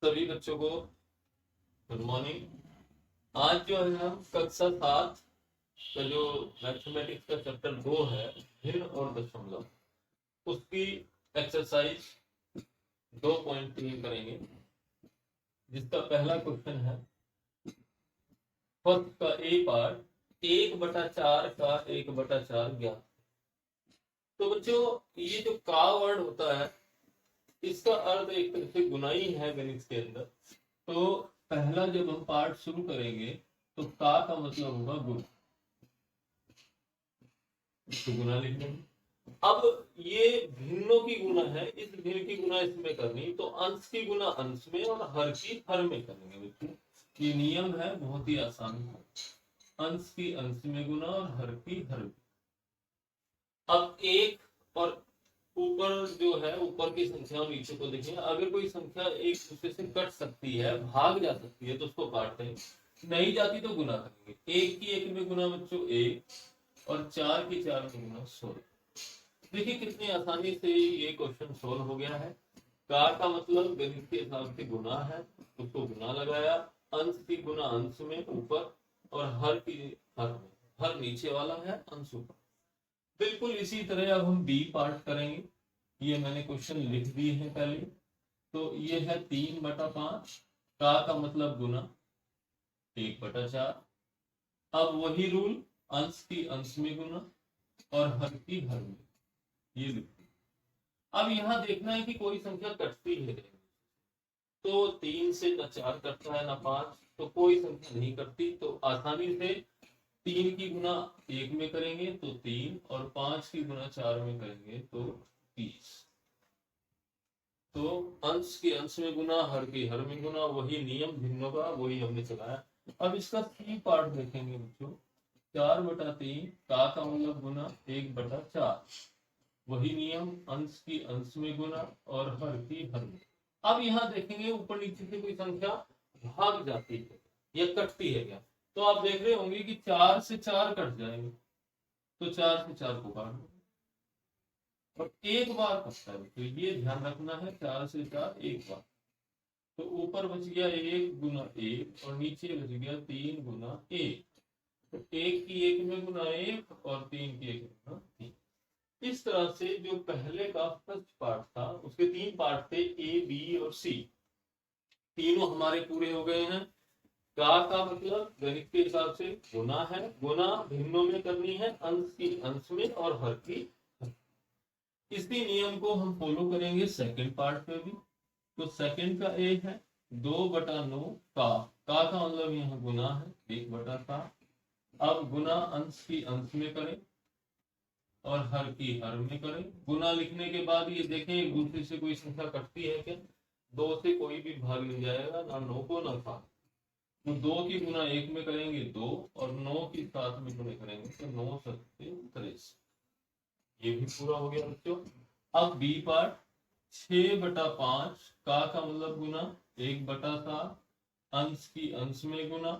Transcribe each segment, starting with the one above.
सभी बच्चों को गुड मॉर्निंग। आज जो है हम कक्षा 7 का जो मैथमेटिक्स का चैप्टर 2 है, भिन्न और दशमलव, उसकी एक्सरसाइज 2.3 करेंगे, जिसका पहला क्वेश्चन है फर्स्ट का ए पार्ट, 1/4 का 1/4 ज्ञात। तो बच्चों, ये जो का वर्ड होता है, इसका अर्थ एक तरह से गुना ही है गणित के अंदर। तो पहला जब हम पार्ट शुरू करेंगे तो का मतलब होगा गुण, तो गुना लिख लेंगे। अब ये भिन्नों की गुना है, इस भिन्न की गुना इसमें करनी, तो अंश की गुना अंश में और हर की हर में करेंगे बच्चों। ये नियम है, बहुत ही आसान है। अंश की अंश में गुना और हर की हर में। अब एक और ऊपर जो है, ऊपर की संख्या और नीचे को देखें। अगर कोई संख्या एक दूसरे से कट सकती है, भाग जा सकती है, तो उसको काटते हैं, नहीं जाती तो गुना करेंगे। एक की एक में गुना बच्चों एक, और 4 की 4 में गुना 16। देखिए कितनी आसानी से ये क्वेश्चन सोल्व हो गया है। का मतलब गणित के हिसाब से गुना है, उसको गुना लगाया, अंश की गुना अंश में ऊपर, और हर की हर में, हर नीचे वाला है, अंश ऊपर। बिल्कुल इसी तरह अब हम बी पार्ट करेंगे। ये मैंने क्वेश्चन लिख दिए हैं पहले। तो ये है 3/5, का मतलब गुना 1/4। अब वही रूल, अंश की अंश में गुना और हर की हर में, ये लिखते। अब यहाँ देखना है कि कोई संख्या कटती है, तो 3 से न 4 कटता है न 5, तो कोई संख्या नहीं कटती। तो आसानी से 3 की गुना 1 में करेंगे तो 3, और 5 की गुना 4 में करेंगे तो 30। तो अंश के अंश में गुना, हर के हर में गुना, वही नियम भिन्नों का, वही हमने चलाया। अब इसका सी पार्ट देखेंगे बच्चों। 4/3, का मतलब गुना 1/4, वही नियम, अंश की अंश में गुना और हर की हर में। अब यहाँ देखेंगे ऊपर नीचे से कोई संख्या भाग जाती है या कटती है क्या, तो आप देख रहे होंगे कि 4 से 4 कट जाएंगे, तो 4 से 4 को काट दो, और एक बार कटता है, तो ये ध्यान रखना है, 4 से 4 एक बार। तो ऊपर बच गया 1 गुना 1, और नीचे बच गया 3 गुना 1। तो 1 की 1 में गुना 1 और 3 की 1 में गुना 3। इस तरह से जो पहले का फर्स्ट पार्ट था, उसके 3 पार्ट थे, ए बी और सी, तीनों हमारे पूरे हो गए हैं। का मतलब गणित के हिसाब से गुना है, गुना भिन्नों में करनी है, अंश की अंश में और हर की हर। इसी नियम को हम फॉलो करेंगे सेकंड पार्ट पे भी। तो सेकंड का ए है 2/9, का मतलब यहाँ गुना है 1/7। अब गुना अंश की अंश में करें और हर की हर में करें। गुना लिखने के बाद ये देखें एक दूसरे से कोई संख्या कटती है क्या, 2 से कोई भी भाग नहीं जाएगा, ना 9 को ना 7। तो 2 की गुना 1 में करेंगे 2, और 9 की 7 में गुना करेंगे तो 9 सत्ते 23। ये भी पूरा हो गया बच्चों। अब बी पार्ट, 6/5, का मतलब गुना 1/7, अंश की अंश में गुना,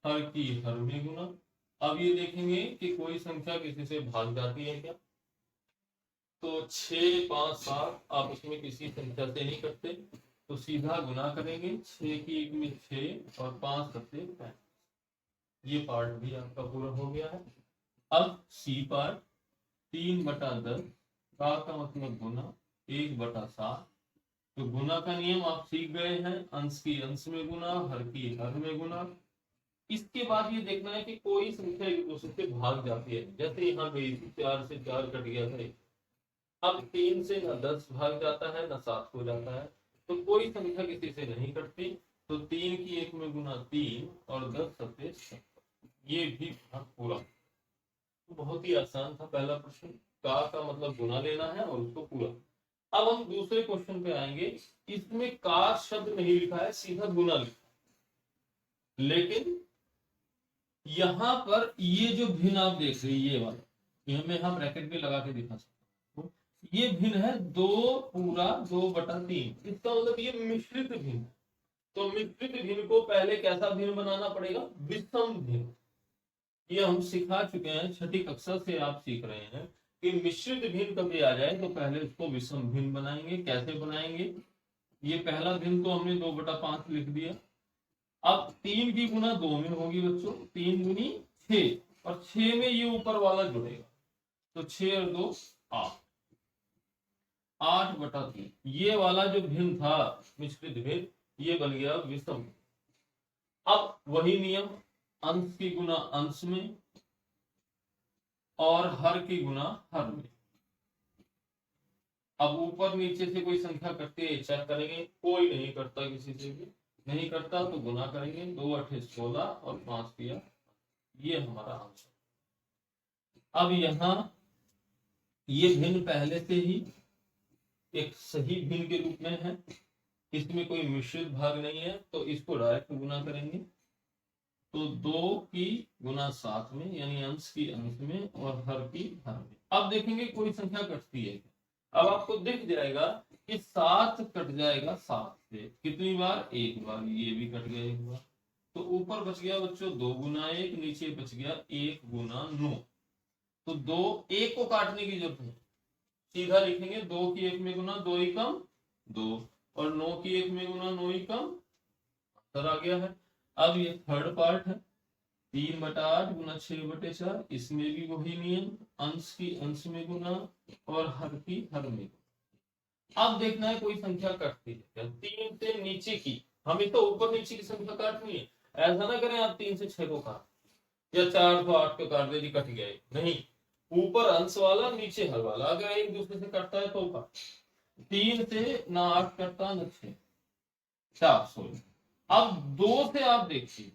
हर की हर में गुना। अब ये देखेंगे कि कोई संख्या किसी से भाग जाती है क्या, तो 6, 5, 7 आपस में किसी संख्या से नहीं कटते, तो सीधा गुना करेंगे, 6 की 1 में 6 और 5 सत्ते 35। ये पार्ट भी आपका पूरा हो गया है। अब सी पार्ट, 3/10, का मतलब गुना 1/7। तो गुना का नियम आप सीख गए हैं, अंश की अंश में गुना, हर की हर में गुना। इसके बाद ये देखना है कि कोई संख्या एक दूसरे से भाग जाती है, जैसे यहाँ गई 4 से 4 कट गया था। अब 3 से न 10 भाग जाता है, न 7 हो जाता है, तो कोई संख्या किसी से नहीं कटती। तो 3 की 1 में गुना 3 और 10 सत्ते 70। ये भी भाग पूरा। तो बहुत ही आसान था पहला प्रश्न। का मतलब गुना लेना है और उसको पूरा। अब हम दूसरे क्वेश्चन पे आएंगे। इसमें का शब्द नहीं लिखा है, सीधा गुना लिखा है, लेकिन यहां पर ये जो भिन्न आप देख रहे हैं, ये वाला, ये मैं यहाँ ब्रैकेट में लगा के दिखा सकता हूँ, ये भिन्न है 2 पूरा 2/3। इसका मतलब ये मिश्रित भिन्न। तो मिश्रित भिन्न को पहले कैसा भिन्न बनाना पड़ेगा, विषम भिन्न। ये हम सिखा चुके हैं, छठी कक्षा से आप सीख रहे हैं कि मिश्रित भिन्न कभी आ जाए तो पहले उसको विषम भिन्न बनाएंगे। कैसे बनाएंगे, ये पहला भिन्न तो हमने 2/5 लिख दिया। अब 3 की गुना 2 में होगी बच्चों, 3 दूनी 6, और 6 में ये ऊपर वाला जुड़ेगा, तो 6 और 2 8, 8/3। ये वाला जो भिन्न था मिश्रित भिन्न, ये बन गया विषम। अब वही नियम, अंश की गुना अंश में और हर की गुना हर में। अब ऊपर नीचे से कोई संख्या कटती है चेक करेंगे, कोई नहीं करता, किसी से भी नहीं करता तो गुना करेंगे, 2 8 16 और 5 किया, ये हमारा आंसर। अब यहाँ ये भिन्न पहले से ही एक सही भिन्न के रूप में है, इसमें कोई मिश्रित भाग नहीं है, तो इसको डायरेक्ट गुना करेंगे, तो 2 की गुना 7 में, यानी अंश की अंश में और हर की हर में। अब देखेंगे कोई संख्या कटती है, अब आपको दिख जाएगा कि 7 कट जाएगा 7 से, कितनी बार? एक बार, ये भी कट गया एक बार, तो ऊपर बच गया बच्चों 2 गुना 1, नीचे बच गया 1 गुना 9, तो 2 1 को काटने की जरूरत है, सीधा लिखेंगे 2 की 1 में गुना 2 ही कम 2, और 9 की 1 में गुना 9 ही कम, आंसर आ गया है। अब ये थर्ड पार्ट है, 3/8 गुना 6/4, इसमें भी वही नियम, अंश की अंश में गुना और हर की हर में। अब देखना है कोई संख्या कटती है क्या, 3 से नीचे की, हमें तो ऊपर नीचे की संख्या काटनी है, ऐसा ना करें आप 3 से 6 को काट, या 4 को 8 को काट दे, कट गए, नहीं, ऊपर अंश वाला नीचे हर वाला, अगर एक दूसरे से कटता है तो काट। 3 से ना 8 कटता ना 6, 4 16। अब 2 से आप देखिए,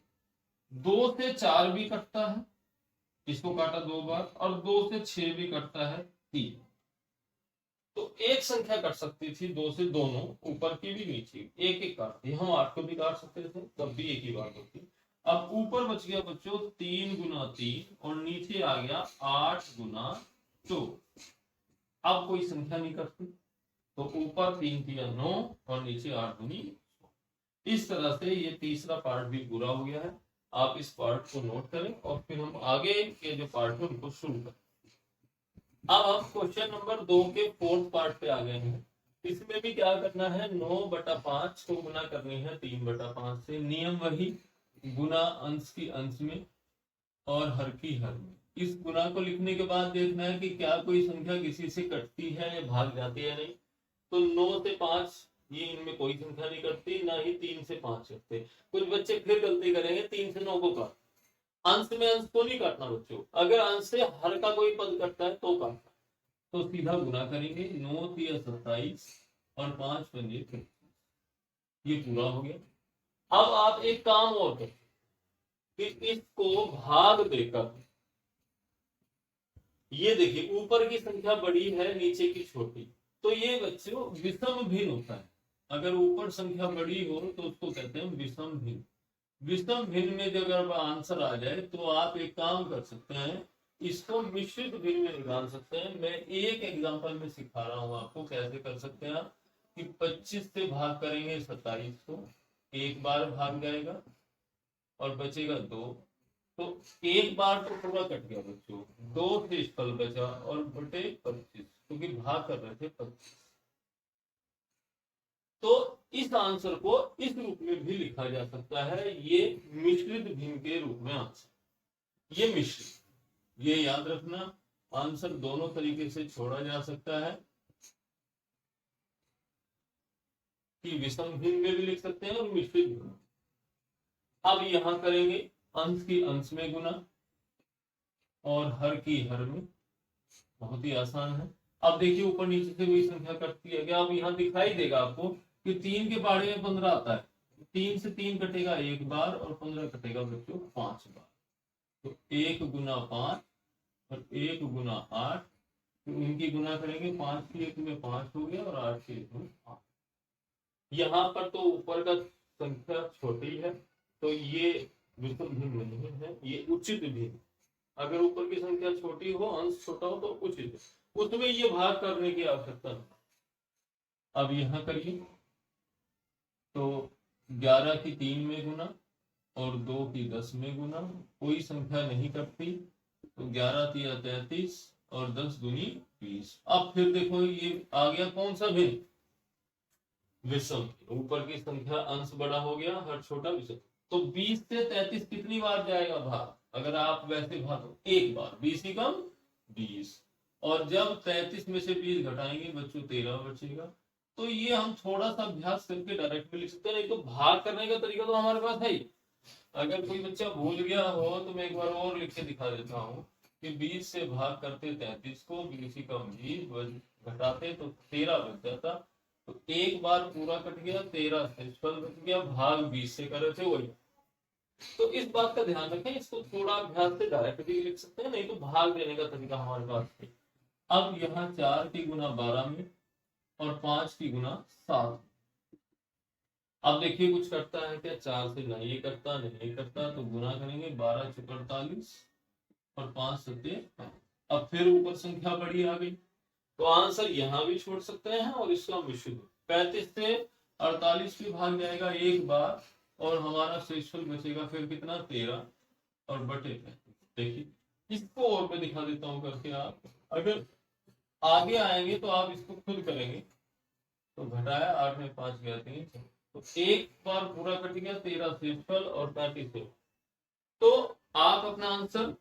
2 से 4 भी कटता है, इसको काटा 2 बार, और 2 से 6 भी कटता है 3, तो एक संख्या कट सकती थी 2 से, दोनों ऊपर की भी नीचे की, एक एक काटती, हम 8 को भी काट सकते थे, तब भी एक ही बात होती। अब ऊपर बच गया बच्चों 3 गुना 3, और नीचे आ गया 8 गुना 2, अब कोई संख्या नहीं करती, तो ऊपर 3 किया 9 और नीचे 8 दूनी। इस तरह से ये तीसरा पार्ट भी पूरा हो गया है, आप इस पार्ट को नोट करें और फिर हम आगे के जो पार्ट है उनको शुरू करें। अब हम क्वेश्चन नंबर 2 के फोर्थ पार्ट पे आ गए हैं, इसमें भी क्या करना है, 9/5 को गुना करनी है 3/5 से, नियम वही, गुना अंश की अंश में और हर की हर में। इस गुना को लिखने के बाद देखना है कि क्या कोई संख्या किसी से कटती है या भाग जाती है, नहीं, तो 9 से 5 ये इनमें कोई संख्या नहीं कटती, ना ही 3 से 5 कटते। कुछ बच्चे फिर गलती करेंगे, 3 से 9 को काट, अंश में अंश को नहीं काटना बच्चों, अगर अंश से हर का कोई पद कटता है तो काटना, तो सीधा गुना करेंगे, 9 3 27 और 5 पंजे 25, ये पूरा हो गया। अब आप एक काम और करें कि इसको भाग देकर, ये देखिए ऊपर की संख्या बड़ी है नीचे की छोटी, तो ये बच्चों विषम भिन्न होता है, अगर ऊपर संख्या बड़ी हो तो उसको कहते हैं विषम भिन्न। विषम भिन्न में जब अगर आंसर आ जाए तो आप एक काम कर सकते हैं, इसको मिश्रित भिन्न में निकाल सकते हैं। मैं एक एग्जांपल में सिखा रहा हूं आपको कैसे कर सकते हैं आप, कि 25 से भाग करेंगे 27 को, एक बार भाग जाएगा और बचेगा 2, तो एक बार तो पूरा कट गया बच्चों, 2 से स्थल बचा और बटे 25, क्योंकि भाग कर रहे थे 25। तो इस आंसर को इस रूप में भी लिखा जा सकता है, ये मिश्रित भिन्न के रूप में आंसर, ये मिश्रित, ये याद रखना, आंसर दोनों तरीके से छोड़ा जा सकता है, कि विषम भिन्न में भी लिख सकते हैं और मिश्रित भिन्न। अब यहां करेंगे अंश की अंश में गुना और हर की हर में, बहुत ही आसान है। अब देखिए ऊपर नीचे से कोई संख्या कटती है क्या, अब यहाँ दिखाई देगा आपको कि 3 के पहाड़े में 15 आता है, 3 से 3 कटेगा एक बार और 15 कटेगा बच्चों 5 बार, तो 1 गुना 5 और 1 गुना 8, तो इनकी गुना करेंगे, 5 की 1 में 5 हो गया और 8 की 1 में 8। यहाँ पर तो ऊपर का संख्या छोटी है, तो ये विषम भिन्न नहीं है, ये उचित भिन्न। अगर ऊपर की संख्या छोटी हो, अंश छोटा हो तो उचित है, उसमें ये भाग करने की आवश्यकता नहीं। अब यहां करिए, तो 11 की 3 में गुना और 2 की 10 में गुना, कोई संख्या नहीं कटती, तो 11 3 33 और 10 दूनी 20। अब फिर देखो ये आ गया कौन सा भिन्न, विषम, ऊपर की संख्या अंश बड़ा हो गया, हर छोटा विषम। तो 20 से 33 कितनी बार जाएगा भाग? अगर आप वैसे भागो एक बार, 20 ही कम 20, और जब 33 में से 20 घटाएंगे बच्चों 13 बचेगा। तो ये हम थोड़ा सा अभ्यास करके डायरेक्ट भी लिख सकते हैं, नहीं तो भाग करने का तरीका तो हमारे पास है ही। अगर कोई बच्चा भूल गया हो तो मैं एक बार और लिख के दिखा देता हूँ कि 20 से भाग करते 33 को, 20 ही कम 20 घटाते तो 13 बच जाता। तो एक बार पूरा कट गया, 13 से फल बच गया, भाग 20 से कर रहे थे वही। तो इस बात का ध्यान रखें, इसको थोड़ा अभ्यास से डायरेक्ट भी लिख सकते हैं, नहीं तो भाग देने का तरीका हमारे पास है। अब यहाँ 4 की गुना 12 में और 5 की गुना 7। अब देखिए कुछ करता है क्या? 4 से नहीं ये करता, नहीं ये करता, तो गुना करेंगे 12 चौक 48 और 5 सत्ते। अब फिर ऊपर संख्या बड़ी आ गई, तो आंसर यहाँ भी छोड़ सकते हैं और इसका मिश्रित 35 से 48 भी भाग जाएगा एक बार, और हमारा शेषफल बचेगा फिर कितना? 13 और बटे 35। देखिए इसको और मैं दिखा देता हूँ करके, आप अगर आगे आएंगे तो आप इसको खुद करेंगे। तो घटाया 8 में 5 गया 3, तो एक बार पूरा कट गया, 13 शेषफल और 35 से। तो आप अपना आंसर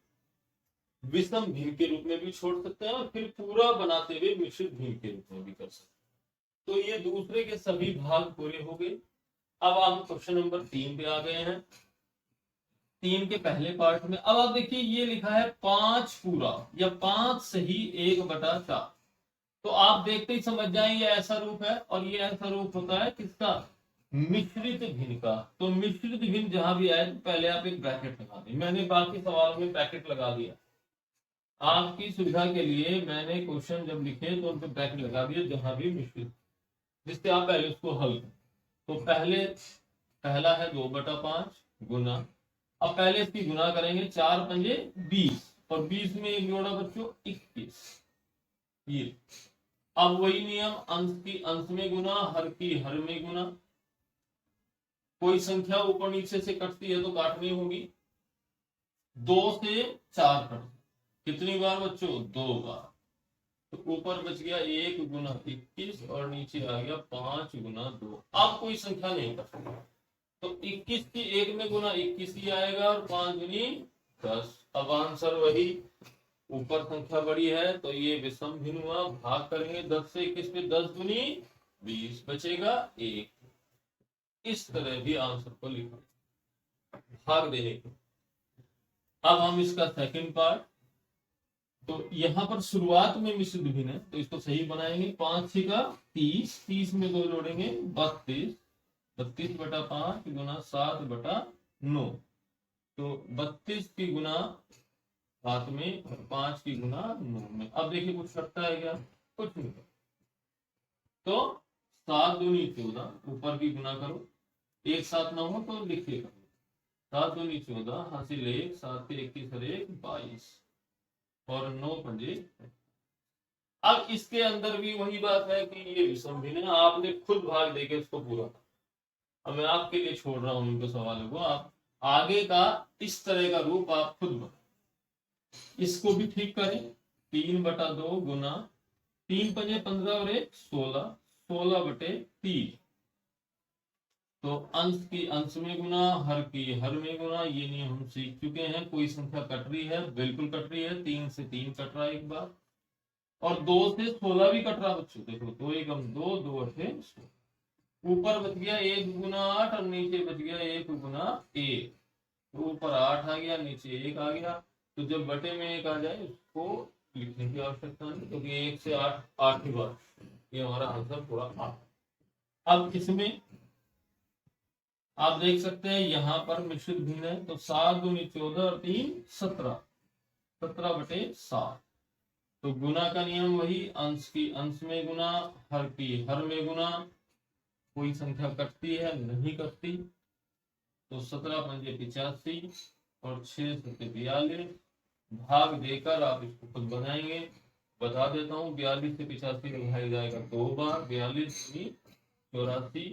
विषम भिन्न के रूप में भी छोड़ सकते हैं और फिर पूरा बनाते हुए मिश्रित भिन्न के रूप में भी कर सकते हैं। तो ये दूसरे के सभी भाग पूरे हो गए। अब हम क्वेश्चन नंबर 3 पे आ गए हैं। 3 के पहले पार्ट में अब आप देखिए ये लिखा है 5 पूरा या 5 सही 1/4। तो आप देखते ही समझ जाएं ये ऐसा रूप है, और ये ऐसा रूप होता है किसका? मिश्रित भिन्न का। तो मिश्रित भिन्न जहां भी आए तो पहले आप एक ब्रैकेट लगा दें। मैंने बाकी सवालों में ब्रैकेट लगा दिया, आपकी सुविधा के लिए मैंने क्वेश्चन जब लिखे तो उन पर ब्रैकेट लगा दिए जहां भी मिश्रित, जिससे आप पहले उसको हल करें। तो पहला है 2/5 गुना, अब पहले इसकी गुना करेंगे, 4 पंजे 20 और 20 में एक जोड़ा बच्चों 21। ये अब वही नियम, अंश की अंश में गुना, हर की हर में गुना। कोई संख्या ऊपर नीचे से कटती है तो काटनी होगी। 2 से 4 कट, कितनी बार बच्चों? 2 बार। तो ऊपर बच गया 1 गुना 21 और नीचे आ गया 5 गुना 2। अब कोई संख्या नहीं कटती, तो 21 की 1 में गुना 21 ही आएगा और 5 गुनी 10। अब आंसर वही, ऊपर संख्या बड़ी है तो ये विषम भिन्न हुआ। भाग करेंगे 10 से 21 पे, 10 गुनी 20 बचेगा 1। इस तरह भी आंसर को लिखो भाग देने को। अब हम इसका सेकंड पार्ट, तो यहाँ पर शुरुआत में मिश्रित भिन्न है तो इसको सही बनाएंगे। 5 6 का 30, 30 में 2 जोड़ेंगे 32, 32/5 गुना 7/9। तो 32 की गुना 7 में और 5 की गुना 9 में। अब देखिए कुछ करता है क्या? कुछ नहीं। तो 7 दूनी 14, ऊपर की गुना करो, 1 7 9 हो तो लिखिएगा 7 दूनी 14, हासिल 1, 7 के 21 और 1 22 और 9 पंजे। अब इसके अंदर भी वही बात है कि ये विषम भिन्न है, आपने खुद भाग देके इसको पूरा। अब मैं आपके लिए छोड़ रहा हूं इनको सवालों को, आप आगे का इस तरह का रूप आप खुद बनाए। इसको भी ठीक करें, 3/2 गुना 3 पंजे 15 और 1 16, 16/3। तो अंश की अंश में गुना, हर की हर में गुना, ये नियम हम सीख चुके हैं। कोई संख्या कट रही है, बिल्कुल कट रही है, 3 से 3 कट रहा है एक बार, और 2 से 16 भी कट रहा बच्चों। देखो 2 एकम 2, 2 अठे 16। ऊपर बच गया 1 गुना 8 और नीचे बच गया 1 गुना 1। तो ऊपर 8 आ गया, नीचे 1 आ गया। तो जब बटे में 1 आ जाए उसको लिखने की आवश्यकता नहीं, क्योंकि 1 से 8 8 ही बार, ये हमारा आंसर पूरा 8। अब इसमें आप देख सकते हैं यहाँ पर मिश्रित भिन्न है, तो 7 दूनी 14 और 3 17, 17/7। तो गुना का नियम वही, अंश की अंश में गुना, हर की हर में गुना। कोई संख्या कटती है? नहीं कटती। तो 17 पंजे 85 और 6 सत्ते 42। भाग देकर आप इसको खुद बनाएंगे। बता देता हूँ, 42 से 85 भाग जाएगा 2 बार, 42 दूनी 84,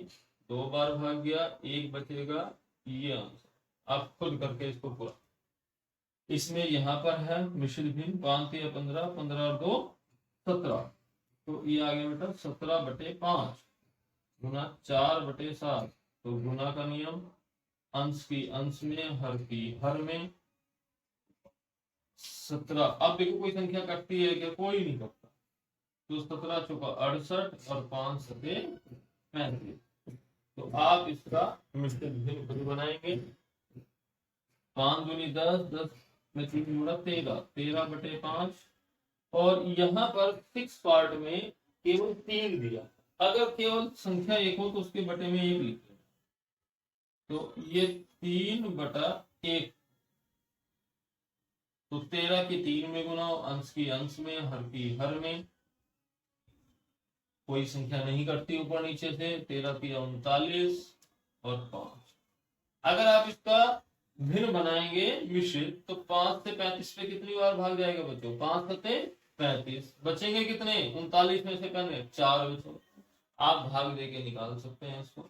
2 बार भाग गया, 1 बचेगा। ये आंसर आप खुद करके इसको पूरा। इसमें यहाँ पर है मिश्रित भिन्न, 5 या 15, 15 और 2 17। तो ये आ गया बेटा 17/5 गुना 4/7, तो गुना का नियम, अंश की अंश में, हर की हर में, 17। अब देखो कोई संख्या कटती है क्या? कोई नहीं कटता, तो 17 चौका 68 और 5 सके 35। तो आप इसका मिश्रित भिन्न खुद बनाएंगे। 5 दूनी 10, 10 में 3 गुणा 13, 13/5। और यहाँ पर 6 पार्ट में केवल 3 दिया, अगर केवल संख्या 1 हो तो उसके बटे में 1 लिख लेना, तो ये 3/1। तो 13 की 3 में गुना, अंश की अंश में, हर की हर में, कोई संख्या नहीं कटती ऊपर नीचे से। 13 की 39 और 5। अगर आप इसका भिन्न बनाएंगे मिश्रित, तो 5 से 35 पे कितनी बार भाग जाएगा बच्चों? 5 सते 35, बचेंगे कितने? 39 में से करने 4 बचे। आप भाग देके निकाल सकते हैं इसको।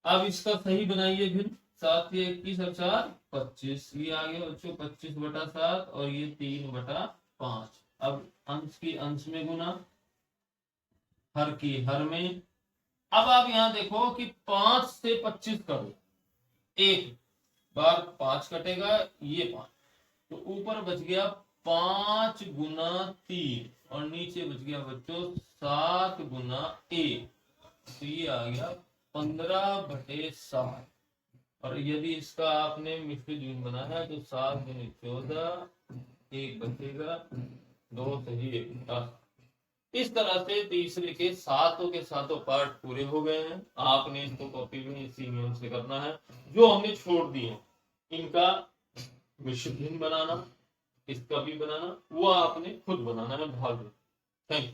अब इसका सही बनाइए भिन्न। 7 या 21 और 4 25, ये आ गया बच्चों 25/7 और ये 3/5। अब अंश की अंश में गुना, हर की हर में। अब आप यहां देखो कि 5 से 25 करो, एक बार 5 कटेगा, ये 5, तो ऊपर बच गया 5 गुना 3 और नीचे बच गया बच्चों 7 गुना 1, तो ये आ गया 15/7। और यदि इसका आपने मिश्रित भिन्न बनाना है तो 7 दूनी 14, 1 बचेगा, 2 सही 1 10। इस तरह से तीसरे के सातों पार्ट पूरे हो गए हैं। आपने इसको कॉपी में इसी नियम से करना है। जो हमने छोड़ दिए इनका मिश्रित भिन्न बनाना, इसका भी बनाना, वो आपने खुद बनाना है भाग। Thank you.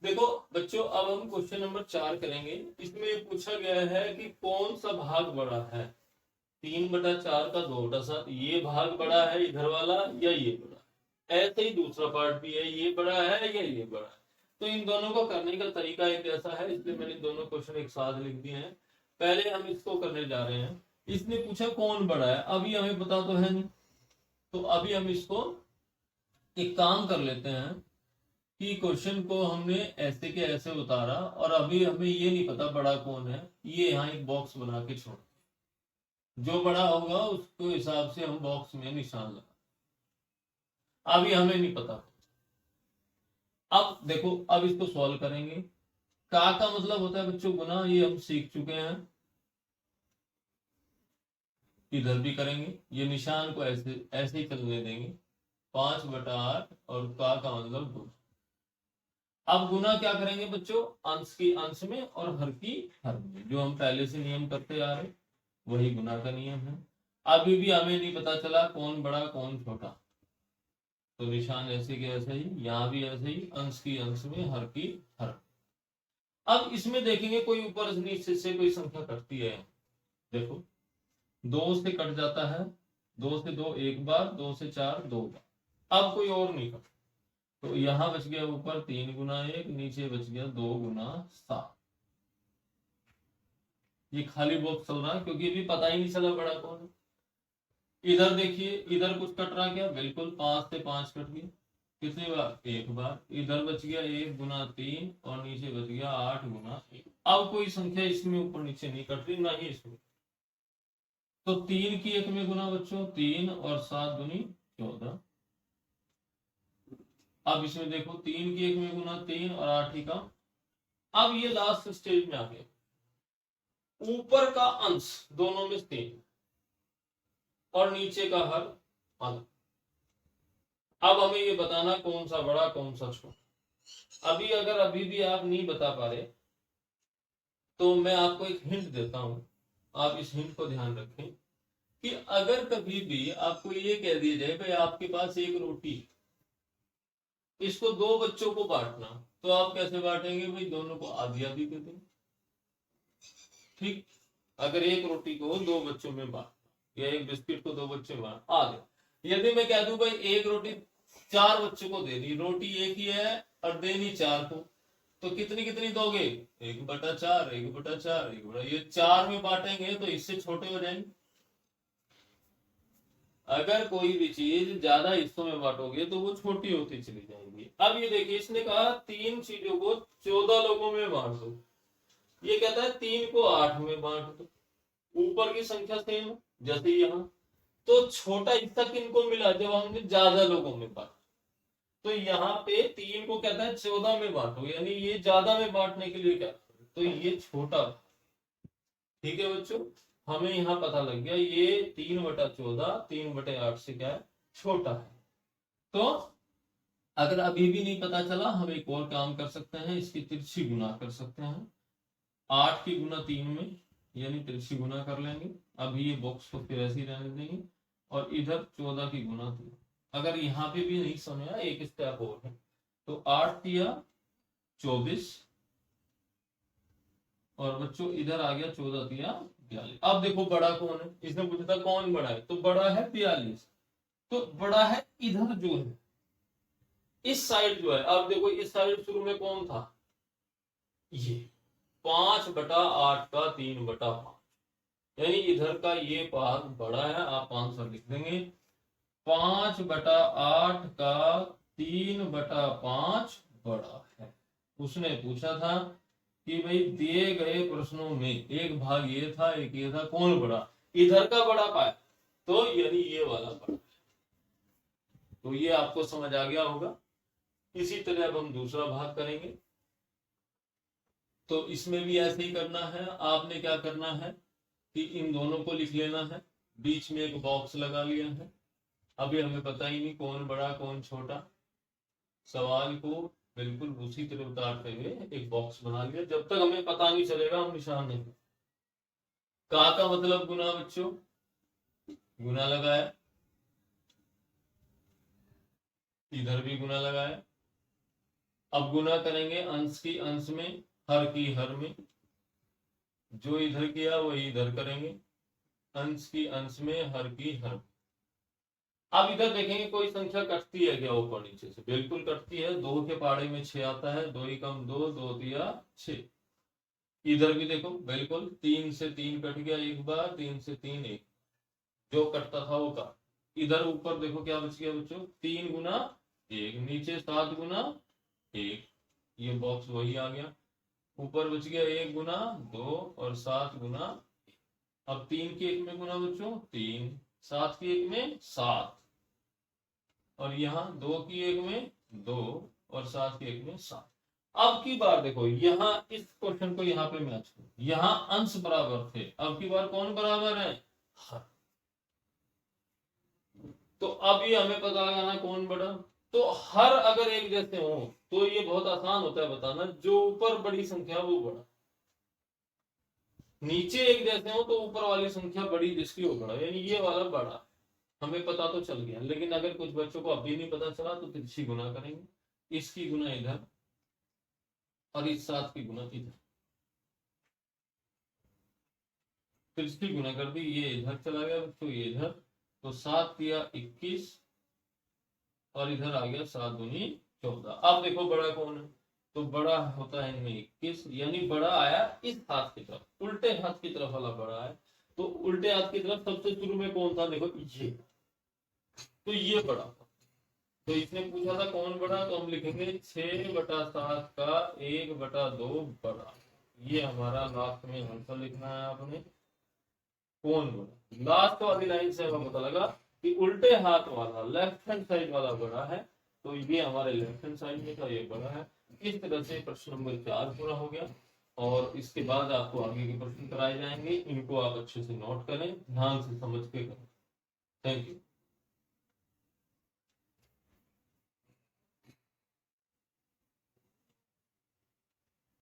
देखो बच्चों, अब हम क्वेश्चन नंबर 4 करेंगे। इसमें पूछा गया है कि कौन सा भाग बड़ा है? 3/4 का 2/7, ये भाग बड़ा है इधर वाला या ये बड़ा? ऐसे ही दूसरा पार्ट भी है, ये बड़ा है या ये बड़ा है? तो इन दोनों को करने का तरीका एक ऐसा है, इसलिए मैंने दोनों क्वेश्चन एक साथ लिख दिए हैं। पहले हम इसको करने जा रहे हैं। इसने पूछा कौन बड़ा है, अभी हमें पता तो है नहीं, तो अभी हम इसको एक काम कर लेते हैं कि क्वेश्चन को हमने ऐसे के ऐसे उतारा और अभी हमें ये नहीं पता बड़ा कौन है। ये यहाँ एक बॉक्स बना के छोड़, जो बड़ा होगा उसको हिसाब से हम बॉक्स में निशान लगा। अभी हमें नहीं पता। अब देखो, अब इसको सॉल्व करेंगे। का मतलब होता है बच्चों गुना, ये हम सीख चुके हैं। इधर भी करेंगे, ये निशान को ऐसे ऐसे ही चलने देंगे। 5/8 और का मतलब गुना। अब गुना क्या करेंगे बच्चों? अंश की अंश में और हर की हर में, जो हम पहले से नियम करते आ रहे वही गुना का नियम है। अभी भी हमें नहीं पता चला कौन बड़ा कौन छोटा, तो निशान ऐसे के ऐसे ही, यहाँ भी ऐसे ही, अंश की अंश में, हर की हर। अब इसमें देखेंगे कोई ऊपर नीचे से कोई संख्या कटती है। देखो 2 से कट जाता है, 2 से 2 एक बार, 2 से 4 2 बार। अब कोई और नहीं कट, तो यहां बच गया ऊपर 3 गुना 1, नीचे बच गया 2 गुना 7। ये खाली बॉक्स चल रहा है क्योंकि अभी पता ही नहीं चला बड़ा कौन है। इधर देखिए, इधर कुछ कट रहा क्या? बिल्कुल 5 से 5 कट गया, कितनी बार? एक बार। इधर बच गया 1 गुना 3 और नीचे बच गया 8 गुना 1। अब कोई संख्या इसमें ऊपर नीचे नहीं कट रही, ना ही इसमें। तो 3 की 1 में गुना बच्चों 3 और 7 दूनी 14। अब इसमें देखो 3 की 1 में गुना 3 और 8 ही का। अब ये लास्ट स्टेज में आ गया, ऊपर का अंश दोनों में 3 और नीचे का हर अलग। अब हमें ये बताना कौन सा बड़ा कौन सा छोटा। अभी भी आप नहीं बता पा रहे तो मैं आपको एक हिंट देता हूं, आप इस हिंट को ध्यान रखें कि अगर कभी भी आपको ये कह दिया जाए भाई आपके पास एक रोटी, इसको 2 बच्चों को बांटना, तो आप कैसे बांटेंगे? भाई दोनों को आधी आधी दे देंगे। ठीक, अगर एक रोटी को 2 बच्चों में बांट या एक बिस्किट को 2 बच्चों में बांट, आधे। यदि मैं कह दूं भाई एक रोटी 4 बच्चों को दे दी, रोटी एक ही है और देनी 4 को, तो कितनी कितनी दोगे? 1/4 1/4 1/4। ये 4 में बांटेंगे तो इससे छोटे हो जाएंगे। अगर कोई भी चीज ज्यादा हिस्सों में बांटोगे तो वो छोटी होती चली जाएगी। अब ये देखिए, इसने कहा 3 चीजों को 14 लोगों में बांट दो, ये कहता है 3 को 8 में बांट दो, ऊपर की संख्या सेम जैसे यहाँ, तो छोटा हिस्सा किनको मिला जब हमने ज्यादा लोगों में बांटा, तो यहाँ पे 3 को कहता है 14 में बांटो, यानी ये ज्यादा में बांटने के लिए क्या, तो ये छोटा, ठीक है बच्चों, हमें यहाँ पता लग गया ये 3/14 3/8 से क्या है, छोटा है। तो अगर अभी भी नहीं पता चला, हम एक और काम कर सकते हैं, इसकी तिरछी गुना कर सकते हैं। 8 की गुना 3 में, यानी तिरछी गुना कर लेंगे। अभी ये बॉक्स को फिर ऐसे ही रहने देंगे, और इधर 14 की गुना 3। अगर यहाँ पे भी नहीं समझ आया, एक स्टेप और है, तो 8 दिया 24, और बच्चों इधर आ गया 14 दिया 42। अब देखो बड़ा कौन है, इसने पूछा था कौन बड़ा है, तो बड़ा है 42। तो बड़ा है इधर जो है, इस साइड जो है। अब देखो इस साइड शुरू में कौन था, ये 5/8 का 3/5, यानी इधर का ये भाग बड़ा है, आप आंसर लिख देंगे 5/8 का 3/5 बड़ा है। उसने पूछा था कि भाई दिए गए प्रश्नों में एक भाग ये था, एक ये था, कौन बड़ा, इधर का बड़ा पाया, तो यानी ये वाला बड़ा। तो ये आपको समझ आ गया होगा। इसी तरह अब हम दूसरा भाग करेंगे, तो इसमें भी ऐसे ही करना है। आपने क्या करना है कि इन दोनों को लिख लेना है, बीच में एक बॉक्स लगा लिया है। अभी हमें पता ही नहीं कौन बड़ा कौन छोटा, सवाल को बिल्कुल उसी तरह उतारते हुए एक बॉक्स बना लिया। जब तक हमें पता नहीं चलेगा हम निशान नहीं। का मतलब गुना बच्चों, गुना लगाया, इधर भी गुना लगाया। अब गुना करेंगे अंश की अंश में, हर की हर में, जो इधर किया वही इधर करेंगे, अंश की अंश में, हर की हर। अब इधर देखेंगे कोई संख्या कटती है क्या ऊपर नीचे से, बिल्कुल कटती है। 2 के पहाड़े में 6 आता है, 2 ही कम 2, 2 दिया 6। इधर भी देखो बिल्कुल 3 से 3 कट गया एक बार, 3 से 3 एक, जो कटता था वो का। इधर ऊपर देखो क्या बच गया बच्चों, 3 गुना 1, नीचे 7 गुना 1, ये बॉक्स वही आ गया। ऊपर बच गया 1 गुना 2 और 7 गुना। अब 3 की 1 में गुना बच्चों 3, 7 की 1 में 7, और यहाँ 2 की 1 में 2 और 7 की 1 में 7। अब की बार देखो यहाँ इस क्वेश्चन को यहाँ पे मैच करो, यहाँ अंश बराबर थे, अब की बार कौन बराबर है, हर। तो अब ये हमें पता लगाना कौन बड़ा। तो हर अगर एक जैसे हो तो ये बहुत आसान होता है बताना, जो ऊपर बड़ी संख्या वो बड़ा, नीचे एक जैसे हो तो ऊपर वाली संख्या बड़ी जिसकी वो बड़ा, यानी ये वाला बड़ा। हमें पता तो चल गया, लेकिन अगर कुछ बच्चों को अभी नहीं पता चला तो तिरछी गुना करेंगे, इसकी गुना इधर और इस 7 की गुना इधर। तिरछी गुना कर दी, ये इधर चला गया बच्चों, ये इधर, तो 7 दिया 21 और इधर आ गया 7 दूनी 14। अब देखो बड़ा कौन है, तो बड़ा होता है इनमें 21, यानी बड़ा आया इस हाथ की तरफ, उल्टे हाथ की तरफ वाला बड़ा है। तो उल्टे हाथ की तरफ सबसे शुरू में कौन था, देखो ये, तो ये बड़ा। तो इसने पूछा था कौन बड़ा, तो हम लिखेंगे 6/7 का 1/2 बड़ा। ये हमारा लास्ट में आंसर लिखना है आपने, कौन बड़ा। लास्ट वाली लाइन से हमें पता लगा कि उल्टे हाथ वाला लेफ्ट हैंड साइड वाला बड़ा है, तो ये हमारे लेफ्ट हैंड साइड में का ये बड़ा है। इस तरह से प्रश्न नंबर 4 पूरा हो गया, और इसके बाद आपको आगे के प्रश्न कराए जाएंगे, इनको आप अच्छे से नोट करें, ध्यान से समझ के करें। Thank you.